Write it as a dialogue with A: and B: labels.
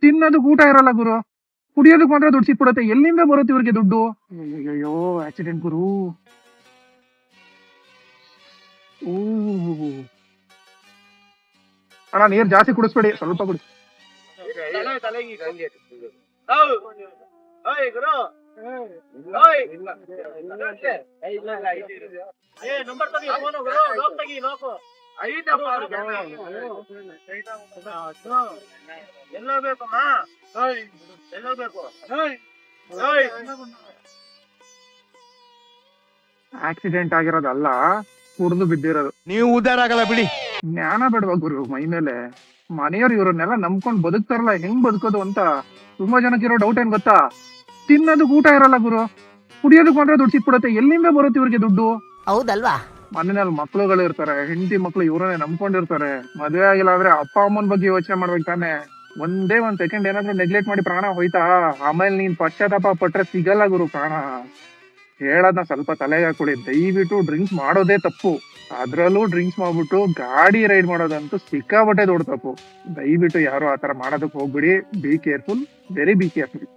A: ತಿನ್ನೋದಕ್ಕೆ ಊಟ ಇರಲ್ಲ ಗುರು, ಕುಡಿಯೋದಕ್ಕೆ ಮಾತ್ರ ದುಡ್ಡು ಸಿಕ್ಬಿಡುತ್ತೆ. ಎಲ್ಲಿಂದ ಬರುತ್ತೆ ಇವ್ರಿಗೆ ದುಡ್ಡು? ಅಯ್ಯೋ ಆಕ್ಸಿಡೆಂಟ್ ಗುರು. ಓ ಅಣ್ಣ, ನೀರ್ ಜಾಸ್ತಿ ಕುಡಿಸ್ಬೇಡಿ, ಸ್ವಲ್ಪ ಕುಡಿ. ಆಕ್ಸಿಡೆಂಟ್ ಆಗಿರೋದಲ್ಲ, ಕುಡಿದು ಬಿದ್ದಿರೋದು.
B: ನೀವು ಉದ್ದಾರ ಆಗಲ್ಲ ಬಿಡಿ.
A: ಜ್ಞಾನ ಬೇಡವಾ ಗುರು ಮೈ ಮೇಲೆ? ಮನೆಯವ್ರು ಇವ್ರನ್ನೆಲ್ಲ ನಂಬ್ಕೊಂಡ್ ಬದುಕ್ತಾರಲ್ಲ, ಹೆಂಗ್ ಬದುಕೋದು ಅಂತ ತುಂಬಾ ಜನಕ್ಕಿರೋ ಡೌಟ್ ಏನ್ ಗೊತ್ತಾ? ತಿನ್ನೋದಕ್ಕೆ ಊಟ ಇರಲ್ಲ ಗುರು, ಕುಡಿಯೋದಕ್ಕೆ ಮಾತ್ರ ದುಡ್ಡು ಸಿಕ್ಬಿಡುತ್ತೆ. ಎಲ್ಲಿಂದ ಬರುತ್ತೆ ಇವ್ರಿಗೆ ದುಡ್ಡು?
C: ಹೌದಲ್ವಾ?
A: ಮನೆಯಲ್ಲಿ ಮಕ್ಳುಗಳು ಇರ್ತಾರೆ, ಹೆಂಡತಿ ಮಕ್ಳು ಇವ್ರನ್ನೇ ನಂಬ್ಕೊಂಡಿರ್ತಾರೆ. ಮದ್ವೆ ಆಗಿಲ್ಲ ಅಂದ್ರೆ ಅಪ್ಪ ಅಮ್ಮನ ಬಗ್ಗೆ ಯೋಚನೆ ಮಾಡ್ಬೇಕು ತಾನೆ. ಒಂದೇ ಒಂದ್ ಸೆಕೆಂಡ್ ಏನಾದ್ರು ನೆಗ್ಲೆಕ್ಟ್ ಮಾಡಿ ಪ್ರಾಣ ಹೋಯ್ತಾ, ಆಮೇಲೆ ನೀನ್ ಪಶ್ಚಾತ್ತಾಪ ಪಟ್ರೆ ಸಿಗಲ್ಲ ಗುರು ಪ್ರಾಣ. ಹೇಳದ್ನ ಸ್ವಲ್ಪ ತಲೆಗೆ ಹಾಕೊಳ್ಳಿ. ದಯವಿಟ್ಟು ಡ್ರಿಂಕ್ಸ್ ಮಾಡೋದೇ ತಪ್ಪು, ಅದ್ರಲ್ಲೂ ಡ್ರಿಂಕ್ಸ್ ಮಾಡ್ಬಿಟ್ಟು ಗಾಡಿ ರೈಡ್ ಮಾಡೋದಂತೂ ಸಿಕ್ಕಾಬಟ್ಟೆ ದೊಡ್ಡ ತಪ್ಪು. ದಯವಿಟ್ಟು ಯಾರು ಆತರ ಮಾಡೋದಕ್ಕೆ ಹೋಗ್ಬಿಡಿ. Be careful, very be careful.